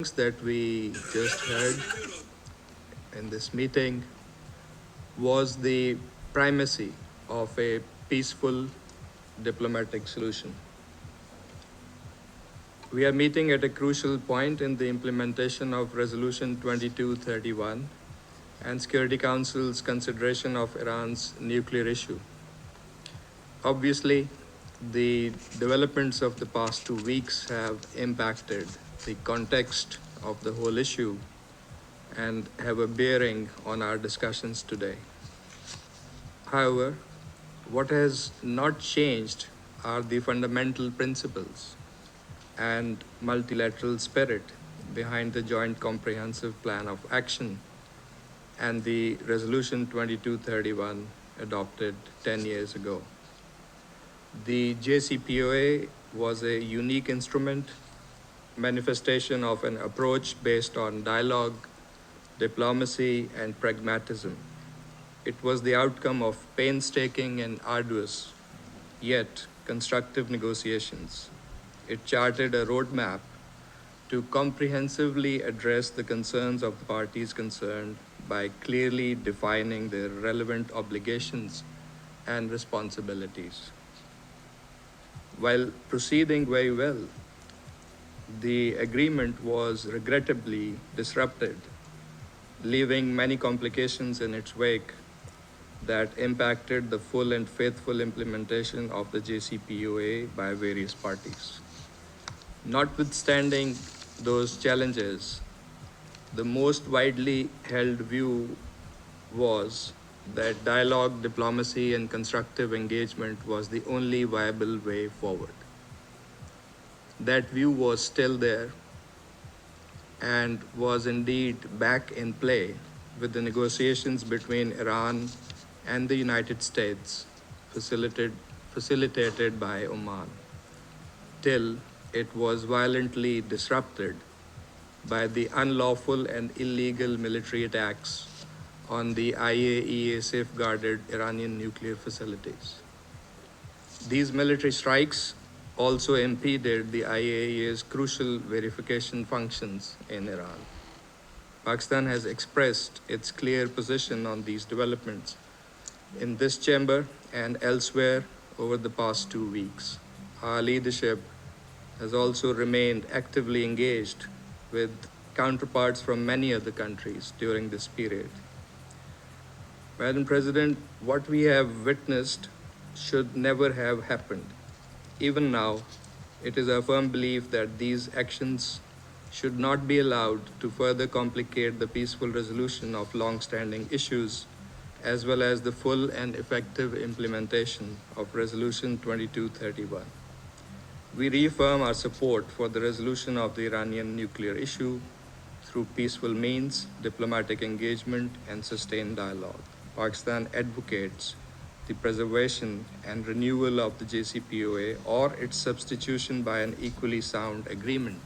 Things that we just heard in this meeting was the primacy of a peaceful diplomatic solution. We are meeting at a crucial point in the implementation of Resolution 2231 and Security Council's consideration of Iran's nuclear issue. Obviously, the developments of the past 2 weeks have impacted the context of the whole issue and have a bearing on our discussions today. However, what has not changed are the fundamental principles and multilateral spirit behind the Joint Comprehensive Plan of Action and the Resolution 2231 adopted 10 years ago. The JCPOA was a unique instrument, manifestation of an approach based on dialogue, diplomacy, and pragmatism. It was the outcome of painstaking and arduous, yet constructive negotiations. It charted a roadmap to comprehensively address the concerns of the parties concerned by clearly defining their relevant obligations and responsibilities. While proceeding very well, the agreement was regrettably disrupted, leaving many complications in its wake that impacted the full and faithful implementation of the JCPOA by various parties. Notwithstanding those challenges, the most widely held view was that dialogue, diplomacy, and constructive engagement was the only viable way forward. That view was still there and was indeed back in play with the negotiations between Iran and the United States facilitated by Oman, till it was violently disrupted by the unlawful and illegal military attacks on the IAEA safeguarded Iranian nuclear facilities. These military strikes also impeded the IAEA's crucial verification functions in Iran. Pakistan has expressed its clear position on these developments in this chamber and elsewhere over the past 2 weeks. Our leadership has also remained actively engaged with counterparts from many other countries during this period. Madam President, what we have witnessed should never have happened. Even now, it is our firm belief that these actions should not be allowed to further complicate the peaceful resolution of long-standing issues, as well as the full and effective implementation of Resolution 2231. We reaffirm our support for the resolution of the Iranian nuclear issue through peaceful means, diplomatic engagement, and sustained dialogue. Pakistan advocates the preservation and renewal of the JCPOA or its substitution by an equally sound agreement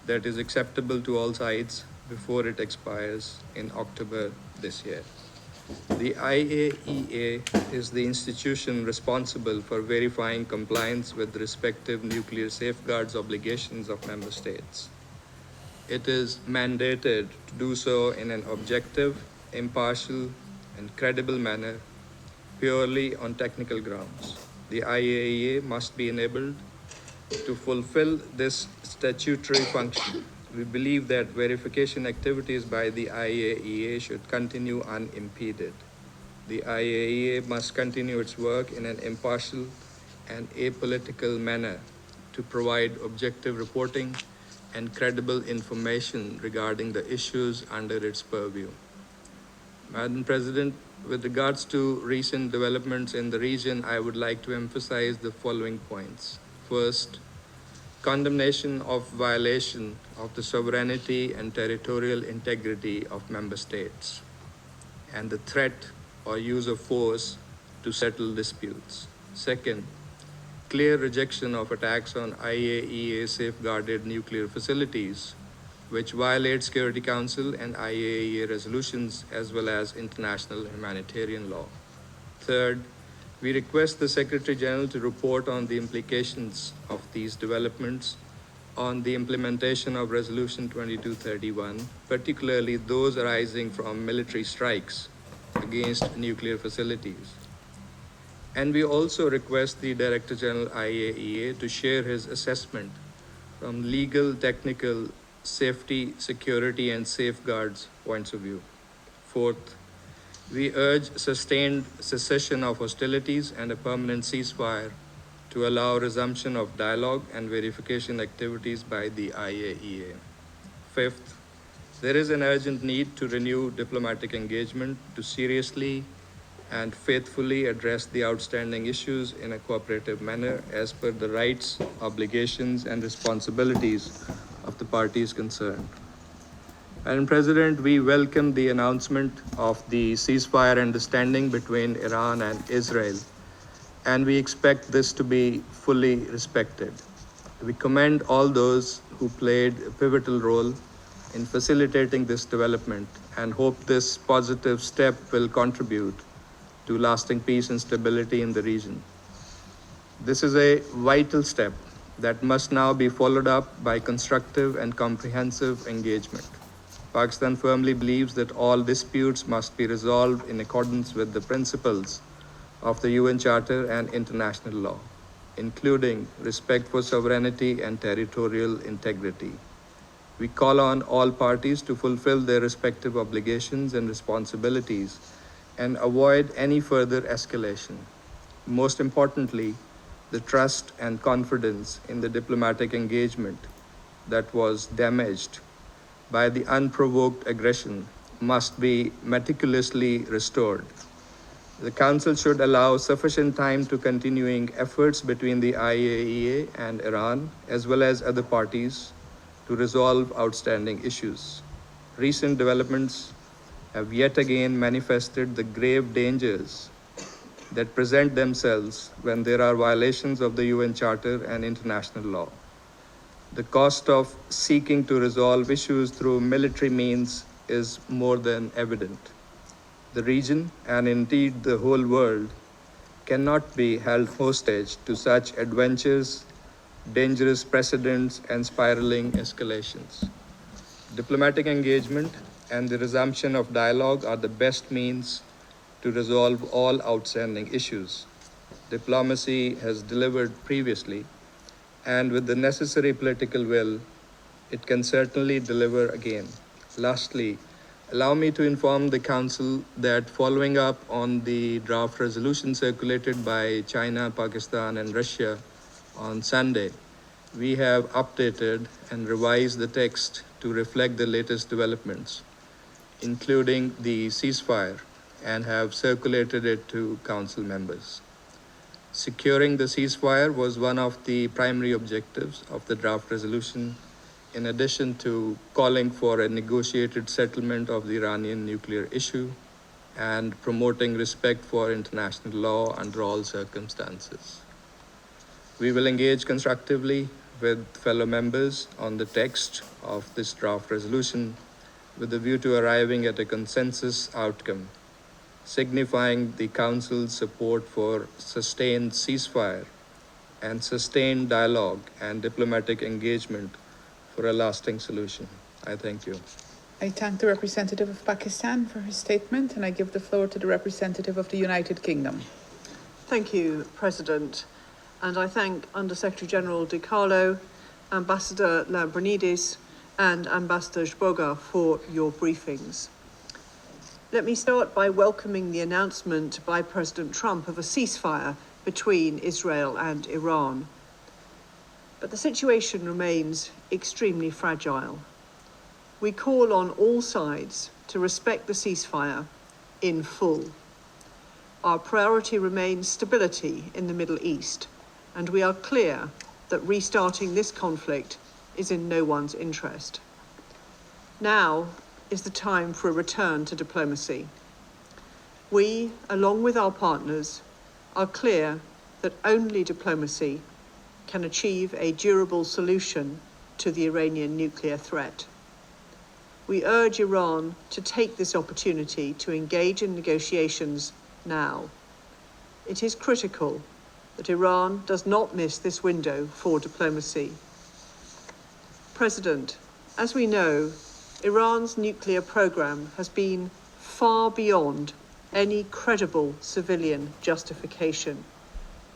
that is acceptable to all sides before it expires in October this year. The IAEA is the institution responsible for verifying compliance with the respective nuclear safeguards obligations of member states. It is mandated to do so in an objective, impartial, and credible manner, purely on technical grounds. The IAEA must be enabled to fulfill this statutory function. We believe that verification activities by the IAEA should continue unimpeded. The IAEA must continue its work in an impartial and apolitical manner to provide objective reporting and credible information regarding the issues under its purview. Madam President, with regards to recent developments in the region, I would like to emphasize the following points. First, condemnation of violation of the sovereignty and territorial integrity of member states, and the threat or use of force to settle disputes. Second, clear rejection of attacks on IAEA safeguarded nuclear facilities, which violate Security Council and IAEA resolutions as well as international humanitarian law. Third, we request the Secretary General to report on the implications of these developments on the implementation of Resolution 2231, particularly those arising from military strikes against nuclear facilities. And we also request the Director General IAEA to share his assessment from legal, technical, safety, security, and safeguards points of view. Fourth, we urge sustained cessation of hostilities and a permanent ceasefire to allow resumption of dialogue and verification activities by the IAEA. Fifth, there is an urgent need to renew diplomatic engagement to seriously and faithfully address the outstanding issues in a cooperative manner as per the rights, obligations, and responsibilities of the parties concerned. Madam President, we welcome the announcement of the ceasefire understanding between Iran and Israel, and we expect this to be fully respected. We commend all those who played a pivotal role in facilitating this development and hope this positive step will contribute to lasting peace and stability in the region. This is a vital step that must now be followed up by constructive and comprehensive engagement. Pakistan firmly believes that all disputes must be resolved in accordance with the principles of the UN Charter and international law, including respect for sovereignty and territorial integrity. We call on all parties to fulfill their respective obligations and responsibilities and avoid any further escalation. Most importantly, the trust and confidence in the diplomatic engagement that was damaged by the unprovoked aggression must be meticulously restored. The Council should allow sufficient time to continuing efforts between the IAEA and Iran, as well as other parties, to resolve outstanding issues. Recent developments have yet again manifested the grave dangers that present themselves when there are violations of the UN Charter and international law. The cost of seeking to resolve issues through military means is more than evident. The region, and indeed the whole world, cannot be held hostage to such adventures, dangerous precedents, and spiraling escalations. Diplomatic engagement and the resumption of dialogue are the best means to resolve all outstanding issues. Diplomacy has delivered previously, and with the necessary political will, it can certainly deliver again. Lastly, allow me to inform the Council that following up on the draft resolution circulated by China, Pakistan, and Russia on Sunday, we have updated and revised the text to reflect the latest developments, including the ceasefire, and have circulated it to Council members. Securing the ceasefire was one of the primary objectives of the draft resolution, in addition to calling for a negotiated settlement of the Iranian nuclear issue and promoting respect for international law under all circumstances. We will engage constructively with fellow members on the text of this draft resolution with a view to arriving at a consensus outcome, signifying the Council's support for sustained ceasefire and sustained dialogue and diplomatic engagement for a lasting solution. I thank you. I thank the representative of Pakistan for his statement, and I give the floor to the representative of the United Kingdom. Thank you, President. And I thank Under-Secretary General De Carlo, Ambassador Lambrinidis, and Ambassador Zboga for your briefings. Let me start by welcoming the announcement by President Trump of a ceasefire between Israel and Iran. But the situation remains extremely fragile. We call on all sides to respect the ceasefire in full. Our priority remains stability in the Middle East, and we are clear that restarting this conflict is in no one's interest. Now is the time for a return to diplomacy. We, along with our partners, are clear that only diplomacy can achieve a durable solution to the Iranian nuclear threat. We urge Iran to take this opportunity to engage in negotiations now. It is critical that Iran does not miss this window for diplomacy. President, as we know, Iran's nuclear program has been far beyond any credible civilian justification,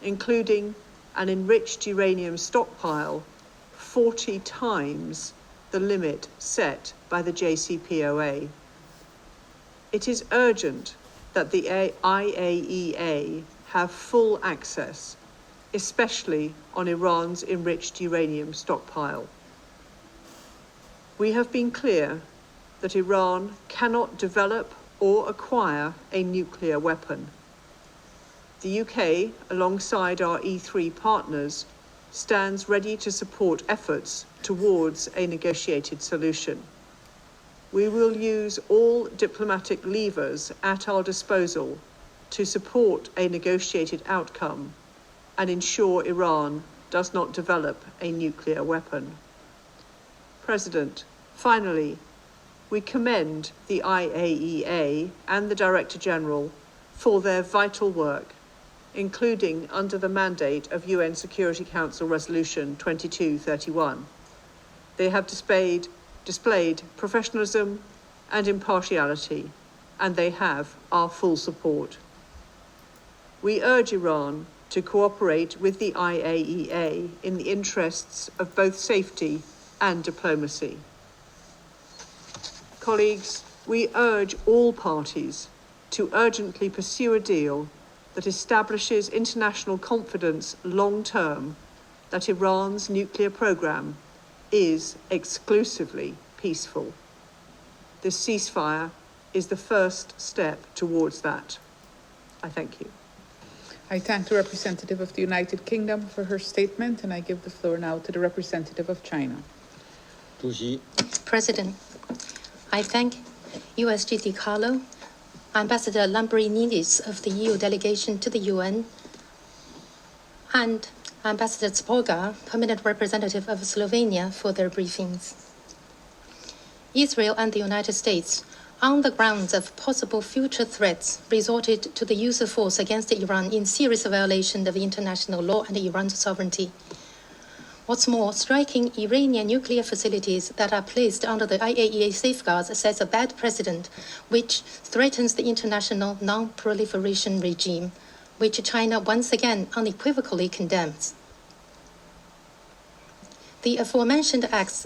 including an enriched uranium stockpile 40 times the limit set by the JCPOA. It is urgent that the IAEA have full access, especially on Iran's enriched uranium stockpile. We have been clear that Iran cannot develop or acquire a nuclear weapon. The UK, alongside our E3 partners, stands ready to support efforts towards a negotiated solution. We will use all diplomatic levers at our disposal to support a negotiated outcome and ensure Iran does not develop a nuclear weapon. President, finally, we commend the IAEA and the Director General for their vital work, including under the mandate of UN Security Council Resolution 2231. They have displayed professionalism and impartiality, and they have our full support. We urge Iran to cooperate with the IAEA in the interests of both safety and diplomacy. Colleagues, we urge all parties to urgently pursue a deal that establishes international confidence long-term that Iran's nuclear program is exclusively peaceful. This ceasefire is the first step towards that. I thank you. I thank the representative of the United Kingdom for her statement, and I give the floor now to the representative of China. President, I thank USG DiCarlo, Ambassador Lambrinidis of the EU delegation to the UN, and Ambassador Zboga, permanent representative of Slovenia, for their briefings. Israel and the United States, on the grounds of possible future threats, resorted to the use of force against Iran in serious violation of international law and Iran's sovereignty. What's more, striking Iranian nuclear facilities that are placed under the IAEA safeguards sets a bad precedent, which threatens the international non-proliferation regime, which China once again unequivocally condemns. The aforementioned acts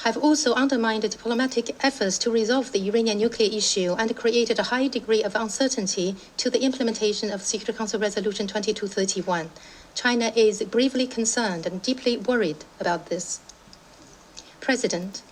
have also undermined diplomatic efforts to resolve the Iranian nuclear issue and created a high degree of uncertainty to the implementation of Security Council Resolution 2231. China is gravely concerned and deeply worried about this. President,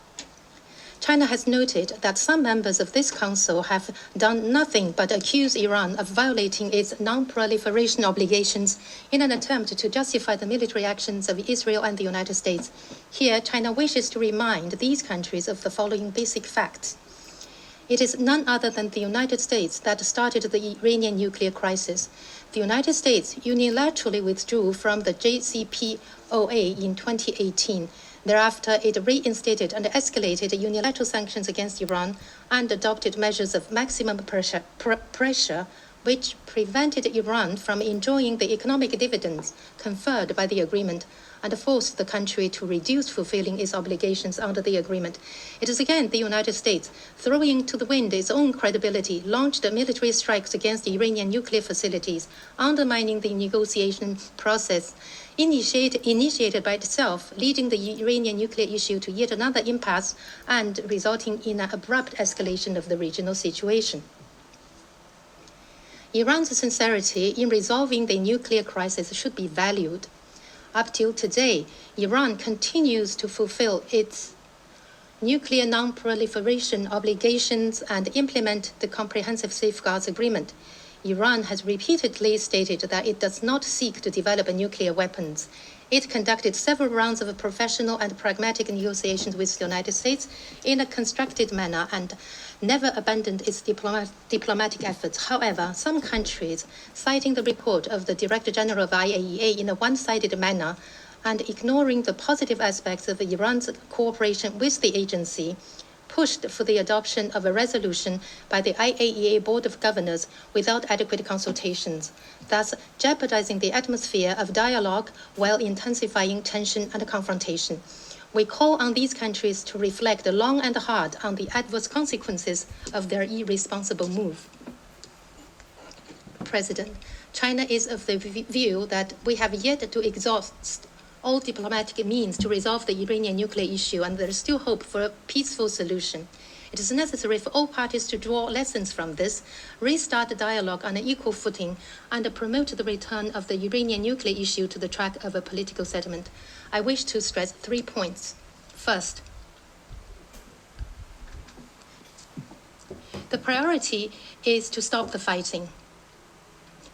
China has noted that some members of this council have done nothing but accuse Iran of violating its non-proliferation obligations in an attempt to justify the military actions of Israel and the United States. Here, China wishes to remind these countries of the following basic facts. It is none other than the United States that started the Iranian nuclear crisis. The United States unilaterally withdrew from the JCPOA in 2018. Thereafter, it reinstated and escalated unilateral sanctions against Iran and adopted measures of maximum pressure which prevented Iran from enjoying the economic dividends conferred by the agreement and forced the country to reduce fulfilling its obligations under the agreement. It is again the United States, throwing to the wind its own credibility, launched military strikes against Iranian nuclear facilities, undermining the negotiation process initiated by itself, leading the Iranian nuclear issue to yet another impasse and resulting in an abrupt escalation of the regional situation. Iran's sincerity in resolving the nuclear crisis should be valued. Up till today, Iran continues to fulfill its nuclear non-proliferation obligations and implement the Comprehensive Safeguards Agreement. Iran has repeatedly stated that it does not seek to develop nuclear weapons. It conducted several rounds of professional and pragmatic negotiations with the United States in a constructive manner and never abandoned its diplomatic efforts. However, some countries, citing the report of the Director General of IAEA in a one-sided manner and ignoring the positive aspects of Iran's cooperation with the agency, pushed for the adoption of a resolution by the IAEA Board of Governors without adequate consultations, thus jeopardizing the atmosphere of dialogue while intensifying tension and confrontation. We call on these countries to reflect long and hard on the adverse consequences of their irresponsible move. President, China is of the view that we have yet to exhaust all diplomatic means to resolve the Iranian nuclear issue, and there is still hope for a peaceful solution. It is necessary for all parties to draw lessons from this, restart the dialogue on an equal footing, and promote the return of the Iranian nuclear issue to the track of a political settlement. I wish to stress 3 points. First, the priority is to stop the fighting.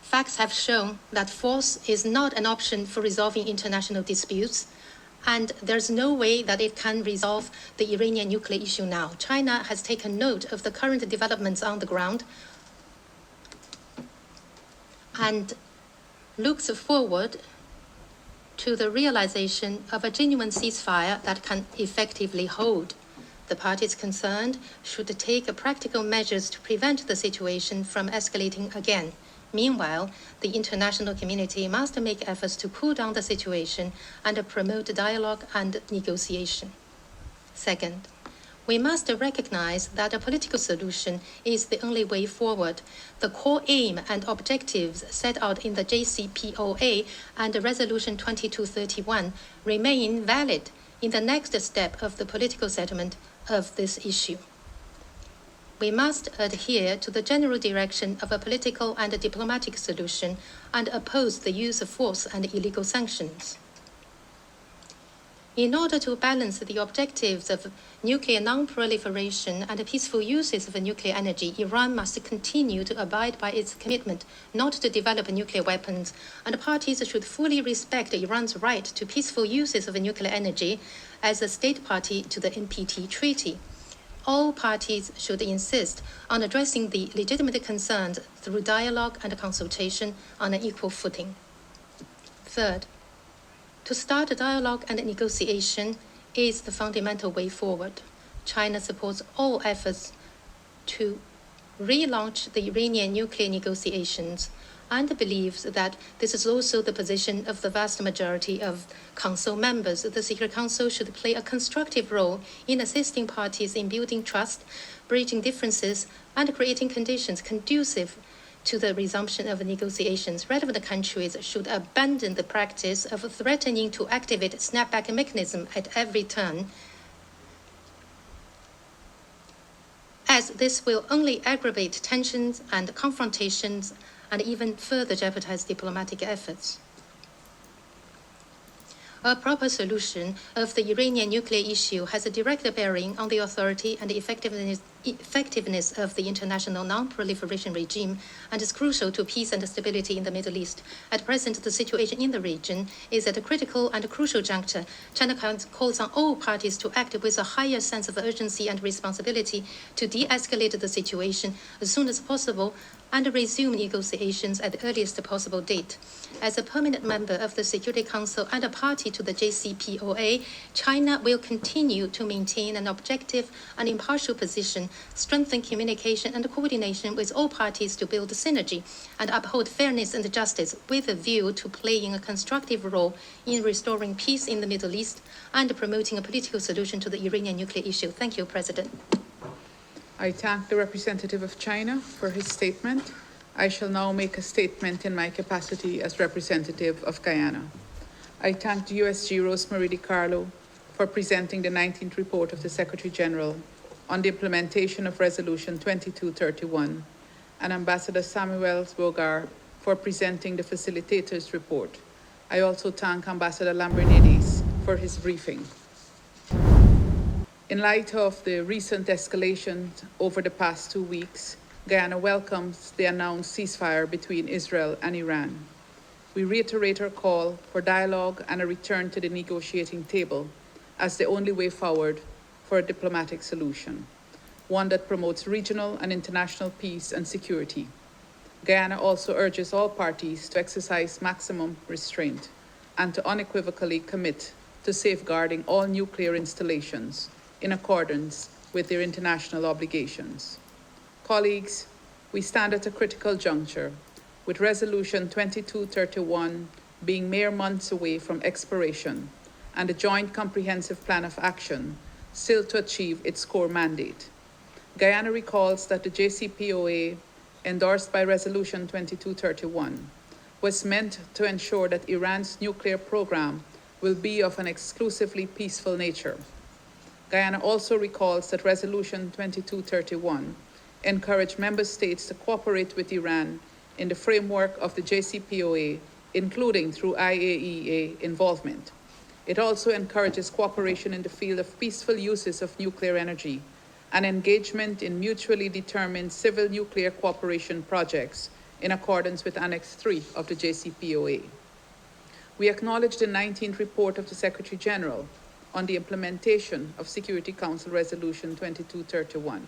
Facts have shown that force is not an option for resolving international disputes, and there's no way that it can resolve the Iranian nuclear issue now. China has taken note of the current developments on the ground and looks forward to the realization of a genuine ceasefire that can effectively hold. The parties concerned should take practical measures to prevent the situation from escalating again. Meanwhile, the international community must make efforts to cool down the situation and promote dialogue and negotiation. Second, we must recognize that a political solution is the only way forward. The core aim and objectives set out in the JCPOA and Resolution 2231 remain valid in the next step of the political settlement of this issue. We must adhere to the general direction of a political and a diplomatic solution and oppose the use of force and illegal sanctions. In order to balance the objectives of nuclear non-proliferation and peaceful uses of nuclear energy, Iran must continue to abide by its commitment not to develop nuclear weapons, and parties should fully respect Iran's right to peaceful uses of nuclear energy as a state party to the NPT Treaty. All parties should insist on addressing the legitimate concerns through dialogue and consultation on an equal footing. Third, to start a dialogue and negotiation is the fundamental way forward. China supports all efforts to relaunch the Iranian nuclear negotiations and believes that this is also the position of the vast majority of Council members. The Security Council should play a constructive role in assisting parties in building trust, bridging differences, and creating conditions conducive to the resumption of negotiations. Relevant countries should abandon the practice of threatening to activate snapback mechanism at every turn, as this will only aggravate tensions and confrontations and even further jeopardize diplomatic efforts. A proper solution of the Iranian nuclear issue has a direct bearing on the authority and effectiveness of the international non-proliferation regime and is crucial to peace and stability in the Middle East. At present, the situation in the region is at a critical and crucial juncture. China calls on all parties to act with a higher sense of urgency and responsibility to de-escalate the situation as soon as possible and resume negotiations at the earliest possible date. As a permanent member of the Security Council and a party to the JCPOA, China will continue to maintain an objective and impartial position, strengthen communication and coordination with all parties to build synergy, and uphold fairness and justice with a view to playing a constructive role in restoring peace in the Middle East and promoting a political solution to the Iranian nuclear issue. Thank you, President. I thank the representative of China for his statement. I shall now make a statement in my capacity as representative of Guyana. I thank the USG Rosemary DiCarlo for presenting the 19th report of the Secretary General on the implementation of Resolution 2231, and Ambassador Samuel Bogar for presenting the facilitator's report. I also thank Ambassador Lambrinidis for his briefing. In light of the recent escalation over the past 2 weeks, Guyana welcomes the announced ceasefire between Israel and Iran. We reiterate our call for dialogue and a return to the negotiating table as the only way forward for a diplomatic solution, one that promotes regional and international peace and security. Guyana also urges all parties to exercise maximum restraint and to unequivocally commit to safeguarding all nuclear installations in accordance with their international obligations. Colleagues, we stand at a critical juncture, with Resolution 2231 being mere months away from expiration and a joint comprehensive plan of action still to achieve its core mandate. Guyana recalls that the JCPOA, endorsed by Resolution 2231, was meant to ensure that Iran's nuclear program will be of an exclusively peaceful nature. Guyana also recalls that Resolution 2231 encouraged member states to cooperate with Iran in the framework of the JCPOA, including through IAEA involvement. It also encourages cooperation in the field of peaceful uses of nuclear energy and engagement in mutually determined civil nuclear cooperation projects in accordance with Annex 3 of the JCPOA. We acknowledge the 19th report of the Secretary General on the implementation of Security Council Resolution 2231.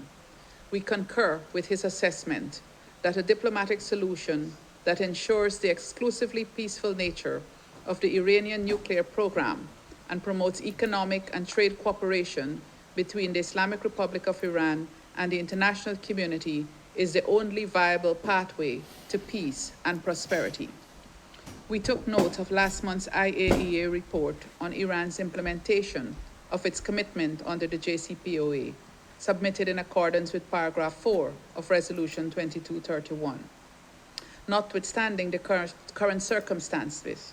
We concur with his assessment that a diplomatic solution that ensures the exclusively peaceful nature of the Iranian nuclear program and promotes economic and trade cooperation between the Islamic Republic of Iran and the international community is the only viable pathway to peace and prosperity. We took note of last month's IAEA report on Iran's implementation of its commitment under the JCPOA, submitted in accordance with paragraph 4 of Resolution 2231. Notwithstanding the current circumstances,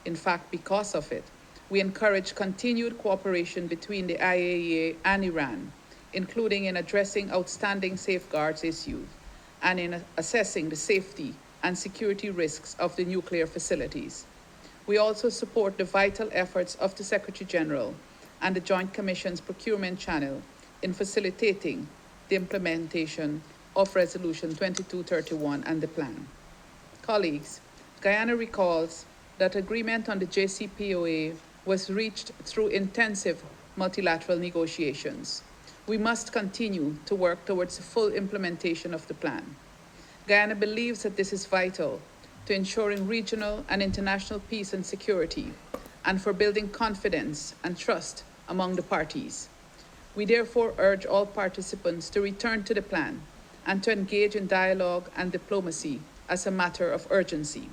in fact, because of it, we encourage continued cooperation between the IAEA and Iran, including in addressing outstanding safeguards issues and in assessing the safety and security risks of the nuclear facilities. We also support the vital efforts of the Secretary General and the Joint Commission's procurement channel in facilitating the implementation of Resolution 2231 and the plan. Colleagues, Guyana recalls that agreement on the JCPOA was reached through intensive multilateral negotiations. We must continue to work towards the full implementation of the plan. Guyana believes that this is vital to ensuring regional and international peace and security, and for building confidence and trust among the parties. We therefore urge all participants to return to the plan and to engage in dialogue and diplomacy as a matter of urgency.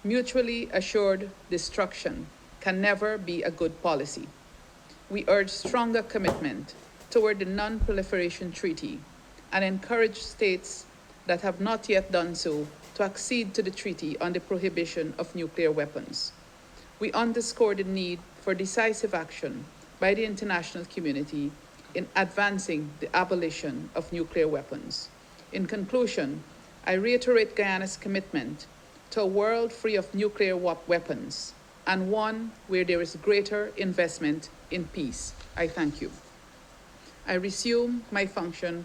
Mutually assured destruction can never be a good policy. We urge stronger commitment toward the Non-Proliferation Treaty and encourage states that have not yet done so to accede to the Treaty on the Prohibition of Nuclear Weapons. We underscore the need for decisive action by the international community in advancing the abolition of nuclear weapons. In conclusion, I reiterate Guyana's commitment to a world free of nuclear weapons and one where there is greater investment in peace. I thank you. I resume my function